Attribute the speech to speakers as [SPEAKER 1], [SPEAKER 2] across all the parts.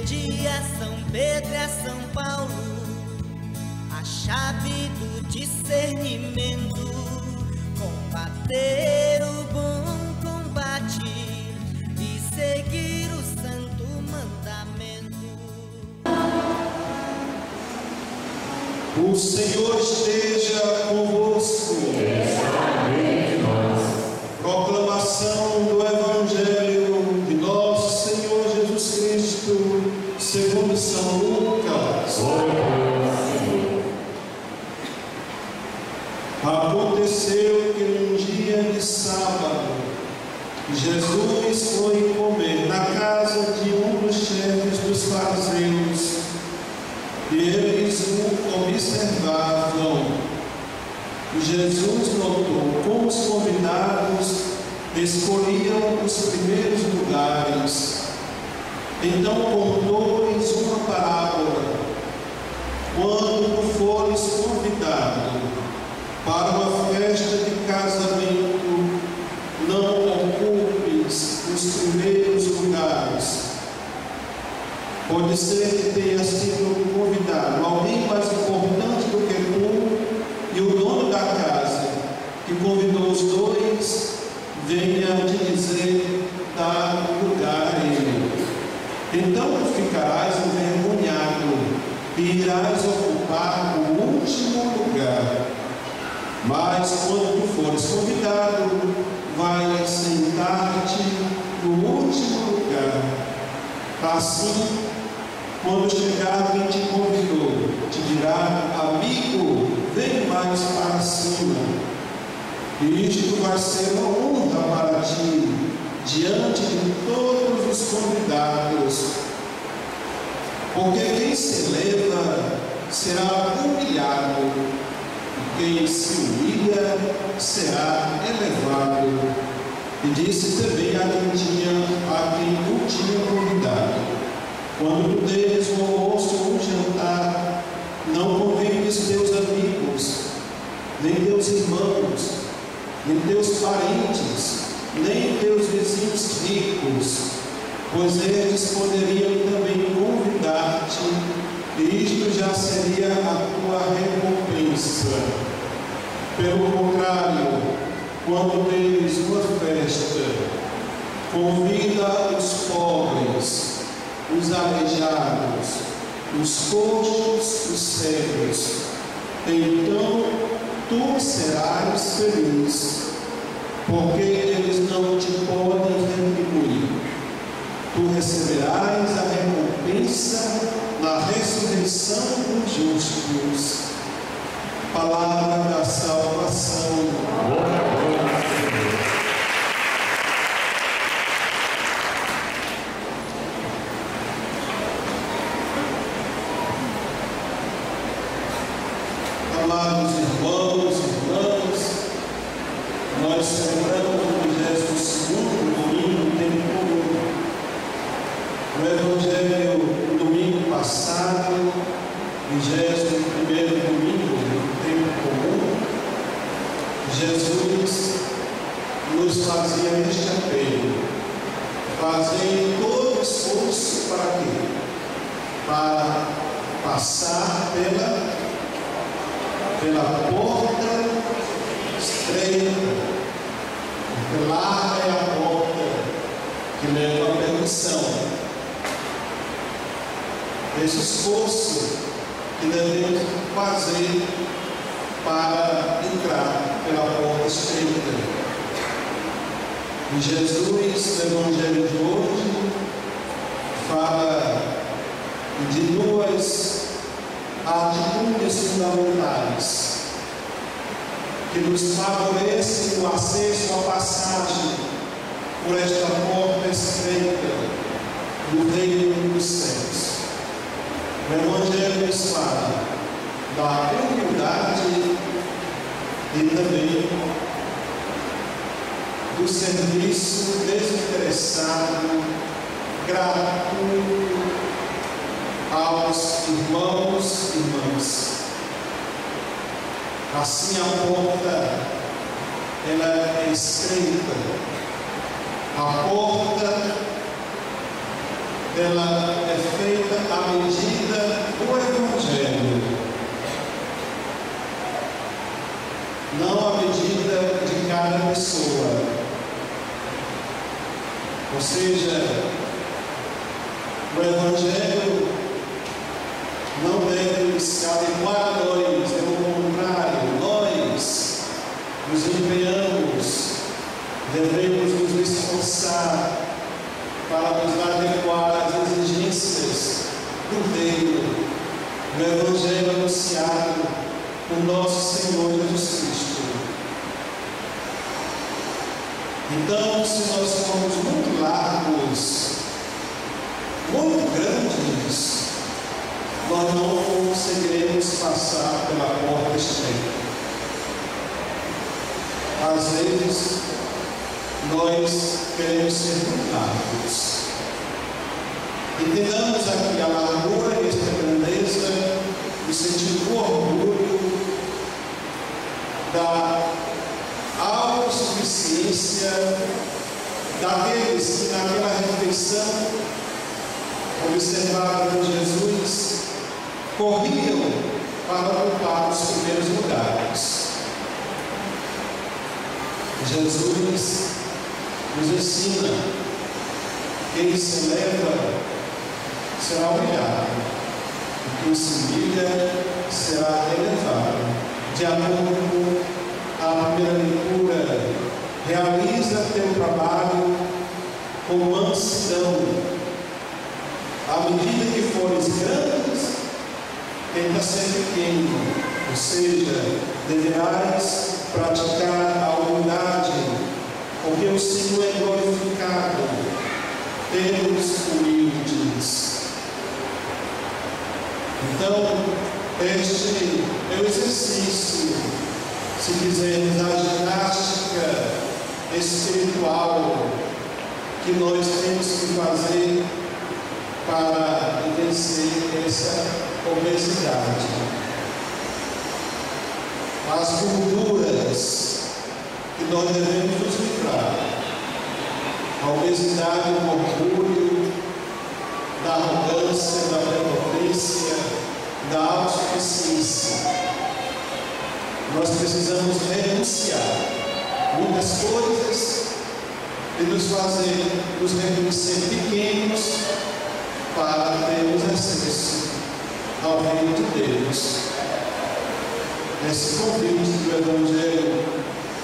[SPEAKER 1] Pedi a São Pedro e a São Paulo a chave do discernimento, combater o bom combate e seguir o santo mandamento.
[SPEAKER 2] O Senhor esteja convosco. Proclamação do Evangelho de nosso Senhor Jesus Cristo, segundo São Lucas. Aconteceu que num dia de sábado, Jesus foi comer na casa de um dos chefes dos fariseus, e eles o observavam. Jesus notou como os convidados escolhiam os primeiros lugares. Então contou-lhes uma parábola: quando fores convidado para uma festa de casamento, não ocupes os primeiros lugares. Pode ser que tenha sido convidado alguém mais importante do que tu, e o dono da casa, que convidou os dois, venha te dizer: dá lugar a ele. Então tu ficarás envergonhado e irás ocupar o último lugar. Mas quando tu fores convidado, vai sentar-te no último lugar. Assim, quando chegar quem te convidou, te dirá: amigo, vem mais para cima. E isto vai ser uma honra para ti, diante de todos os convidados. Porque quem se eleva será humilhado, e quem se humilha será elevado. E disse também a quem o tinha convidado: quando tu deres um almoço ou um jantar, não convides teus amigos, nem teus irmãos, nem teus parentes, nem teus vizinhos ricos, pois eles poderiam também convidar-te, e isto já seria a tua recompensa. Pelo contrário, quando teres uma festa, convida os pobres, os aleijados, os coxos, os cegos. Então tu serás feliz, porque eles não te podem retribuir. Tu receberás a recompensa na ressurreição dos justos. Palavra da salvação. Amados irmãos e irmãs, nós celebramos o 22º domingo do tempo comum. No Evangelho do domingo passado, 21º domingo do tempo comum, Jesus nos fazia este apelo: fazei todo esforço para quê? Para passar pela porta estreita, porque larga é a porta que leva à perdição. Esse esforço que devemos fazer para entrar pela porta estreita. E Jesus, no Evangelho de hoje, fala de duas atitudes fundamentais que nos favorecem o acesso à passagem por esta porta estreita do reino dos céus. O Evangelho nos fala da humildade e também do serviço desinteressado, gratuito aos irmãos e irmãs. Assim a porta, ela é estreita. A porta ela é feita à medida do Evangelho, não à medida de cada pessoa. Ou seja, o Evangelho não deve se adequar a nós, pelo contrário, nós nos empenhamos, devemos nos esforçar para nos adequar às exigências do reino, do Evangelho anunciado por nosso Senhor Jesus Cristo. Então, se nós formos muito largos, muito grandes, nós não conseguiremos passar pela porta estreita. Às vezes, nós queremos ser muito largos. Entendamos aqui a largura e a grandeza, o sentido do orgulho, da autossuficiência daqueles que naquela refeição observaram por Jesus, corriam para ocupar os primeiros lugares. Jesus nos ensina: quem se eleva será humilhado, e quem se humilha será elevado. De acordo com a primeira leitura, realiza teu trabalho com mansidão. À medida que fores grandes, tenta ser pequeno, ou seja, deverás praticar a humildade, porque o Senhor é glorificado pelos humildes. Então, este é o exercício, se quisermos, a ginástica espiritual que nós temos que fazer para vencer essa obesidade. As gorduras que nós devemos nos livrar: a obesidade, o orgulho, da arrogância, da prepotência, da autossuficiência. Nós precisamos renunciar muitas coisas e nos fazer, nos reconhecer pequenos para termos acesso ao reino de Deus. Esse convite do Evangelho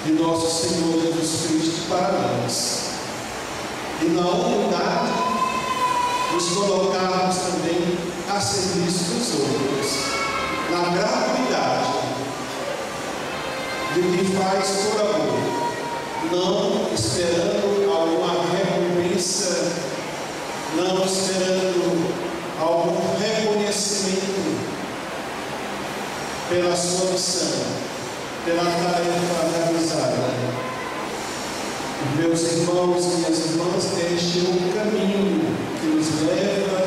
[SPEAKER 2] de nosso Senhor Jesus Cristo para nós. E na humildade, nos colocarmos também a serviço dos outros, na gratuidade de quem faz por amor, não esperando alguma recompensa, não esperando algum reconhecimento pela sua missão, pela tarefa realizada. Meus irmãos e minhas irmãs, este é um caminho que nos leva,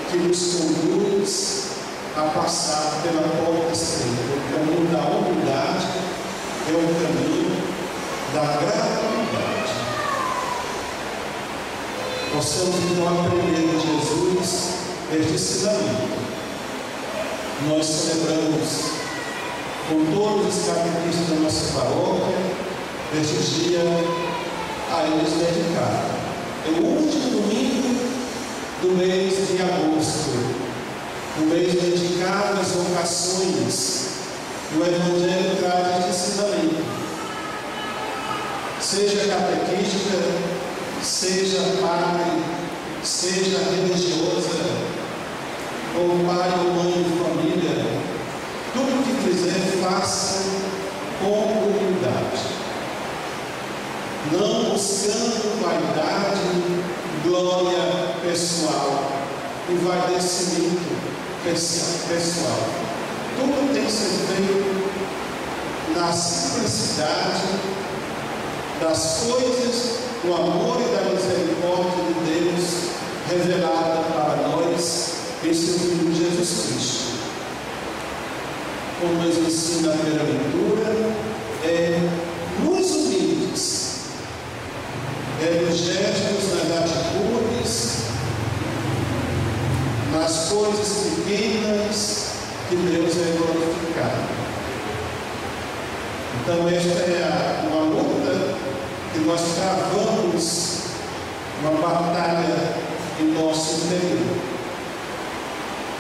[SPEAKER 2] que nos conduz a passar pela porta estreita. O caminho da humildade é o caminho da gratuidade. Possamos então aprender de Jesus este ensinamento. Nós celebramos com todos os catequistas da nossa paróquia este dia a eles dedicado. É o último domingo do mês de agosto, o mês dedicado às vocações. E o Evangelho traz este ensinamento. Seja catequista, seja padre, seja religiosa, ou pai ou mãe de família, tudo que quiser, faça com humildade, não buscando vaidade, glória pessoal, envaidecimento pessoal. Tudo tem que ser feito na simplicidade das coisas, do amor e da misericórdia de Deus revelada para nós em seu Filho Jesus Cristo. Como nos ensina a primeira leitura, nos humildes, nos gestos, nas atitudes, pequenas que Deus é glorificado. Então esta é uma luta que nós travamos, uma batalha em nosso interior,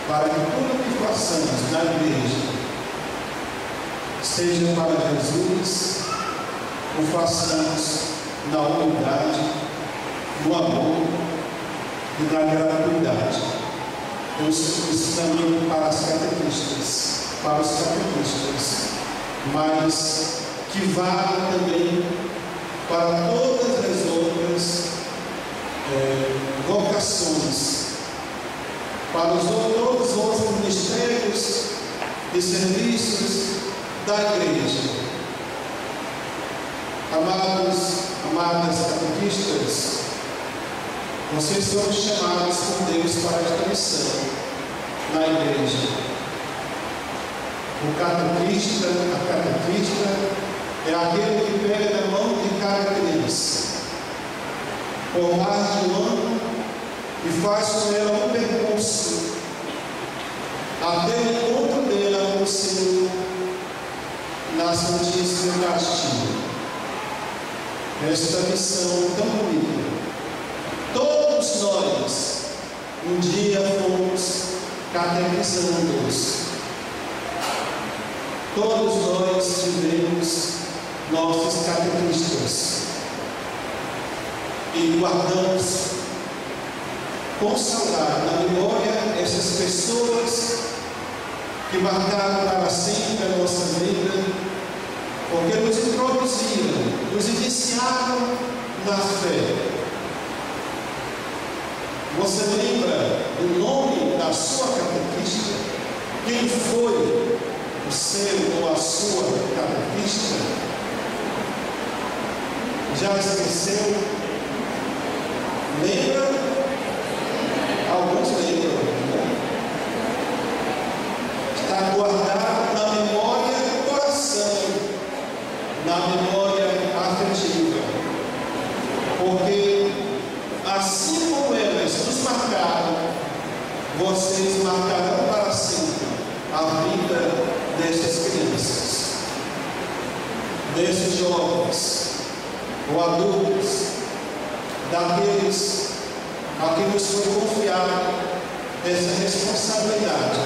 [SPEAKER 2] para que tudo que façamos na igreja seja para Jesus, o façamos na humildade, no amor e na gratuidade. Isso também para os catequistas, mas que vale também para todas as outras vocações, para todos os outros ministérios e serviços da igreja. Amadas catequistas, vocês são chamados por Deus para esta missão na igreja. O catequista, a catequista é aquele que pega na mão de cada criança por mais de um ano e faz com ela um percurso até o encontro dela com o Senhor na Santíssima Eucaristia. Esta missão tão bonita. Todos nós um dia fomos catequizandos. Todos nós tivemos nossos catequistas e guardamos com saudade na memória essas pessoas que marcaram para sempre a nossa vida, porque nos introduziram, nos iniciaram na fé. Você lembra do nome da sua catequista? Quem foi o seu ou a sua catequista? Já esqueceu? Lembra? Alguns lembram. Está guardado na memória do coração, na memória afetiva. Porque assim como elas nos marcaram, vocês marcarão para sempre a vida destas crianças, desses jovens ou adultos, daqueles a quem nos foi confiada essa responsabilidade,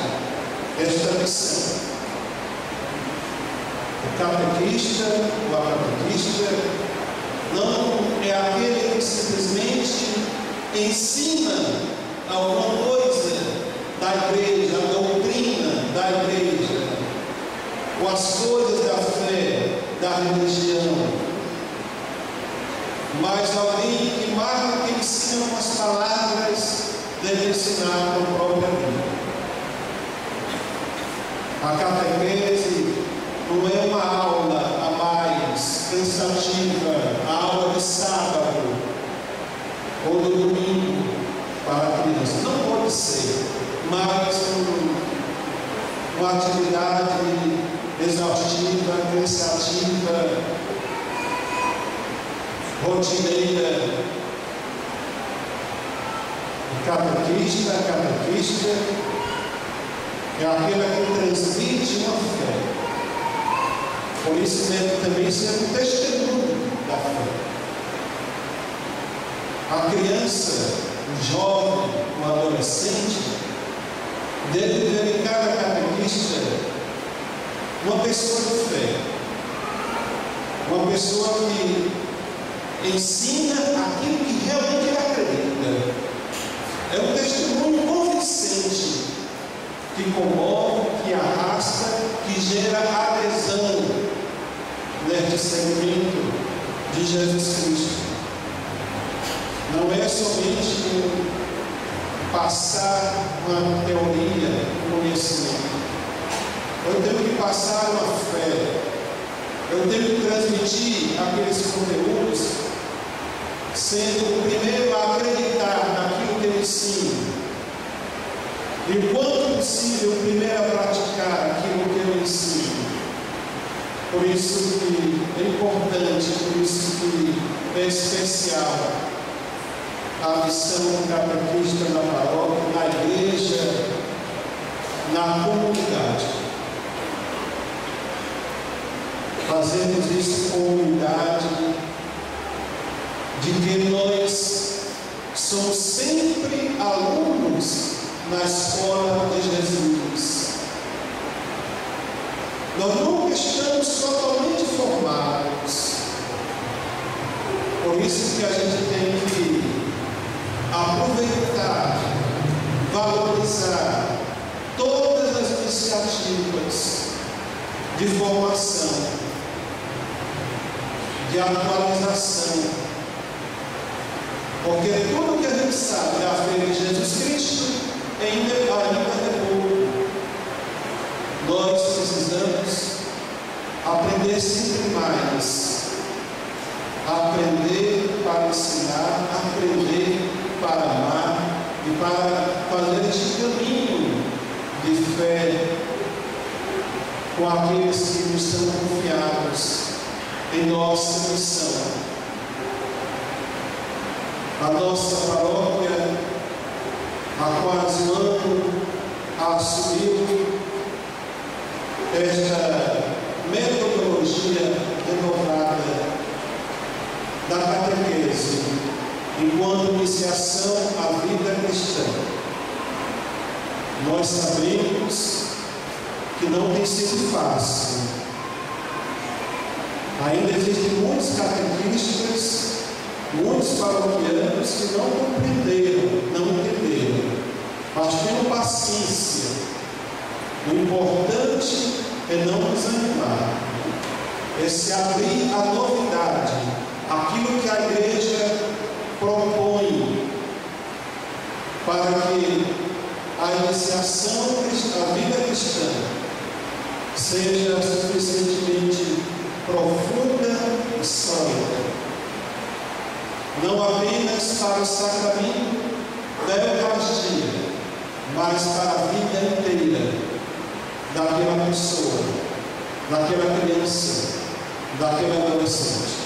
[SPEAKER 2] esta missão. O catequista ou a catequista não é aquele que simplesmente ensina alguma coisa da igreja, a doutrina da igreja, ou as coisas da fé, da religião, mas alguém que marca, que ensina com as palavras, deve ensinar com a própria vida. A catequese não é uma aula a mais cansativa, a aula de sábado ou do domingo para a criança. Não pode ser, mas uma atividade exaustiva, cansativa, rotineira. O catequista, a catequista é aquela que transmite uma fé. Por isso deve também ser um testemunho da fé. A criança, o jovem, o adolescente, deve ver em cada catequista uma pessoa de fé, uma pessoa que ensina aquilo que realmente ele acredita. É um testemunho convincente, que comove, que arrasta, que gera adesão neste segmento de Jesus Cristo. Não é somente passar uma teoria, um conhecimento. Eu tenho que passar uma fé. Eu tenho que transmitir aqueles conteúdos sendo o primeiro a acreditar naquilo que eu ensino. E quanto possível, o primeiro a praticar aquilo que eu ensino. Por isso que é importante, por isso que é especial a missão catequista na paróquia, na igreja, na comunidade. Fazemos isso com humildade, de que nós somos sempre alunos na escola de Jesus. Nós nunca estamos totalmente formados. Por isso que a gente tem que aproveitar, valorizar todas as iniciativas de formação, de atualização, porque tudo que a gente sabe da fé de Jesus Cristo ainda é pouco. Nós precisamos aprender sempre mais, aprender para ensinar, aprender para amar e para fazer este caminho de fé com aqueles que nos são confiados em nossa missão. A nossa paróquia, há quase um ano, assumiu esta metodologia renovada da catequese enquanto iniciação à vida cristã. Nós sabemos que não tem sido fácil. Ainda existem muitos catequistas, muitos paroquianos que não compreenderam, não entenderam, mas tenham paciência. O importante é não desanimar, é se abrir à novidade, aquilo que a igreja propõe, para que a iniciação à vida cristã seja suficientemente profunda e sólida, não apenas para o sacramento da Eucaristia, mas para a vida inteira daquela pessoa, daquela criança, daquele adolescente.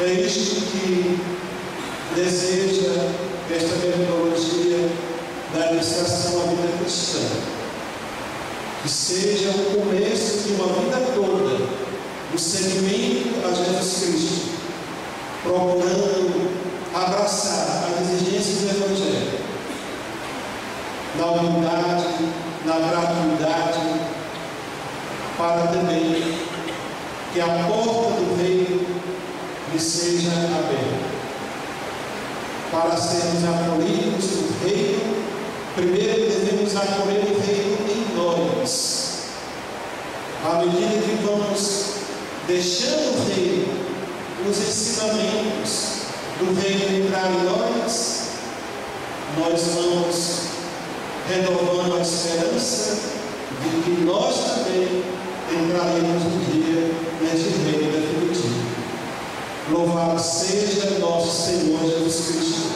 [SPEAKER 2] É isto que deseja esta metodologia da iniciação à vida cristã, que seja o começo de uma vida toda do seguimento a Jesus Cristo, procurando abraçar as exigências do Evangelho, na humildade, na gratuidade, para também que a porta do reino lhe seja aberta. Para sermos acolhidos no reino, primeiro devemos acolher o reino em nós. À medida que vamos deixando o reino, os ensinamentos do reino entrar em nós vamos renovando a esperança de que nós também entraremos um dia neste reino definitivo. Louvado seja nosso Senhor Jesus Cristo.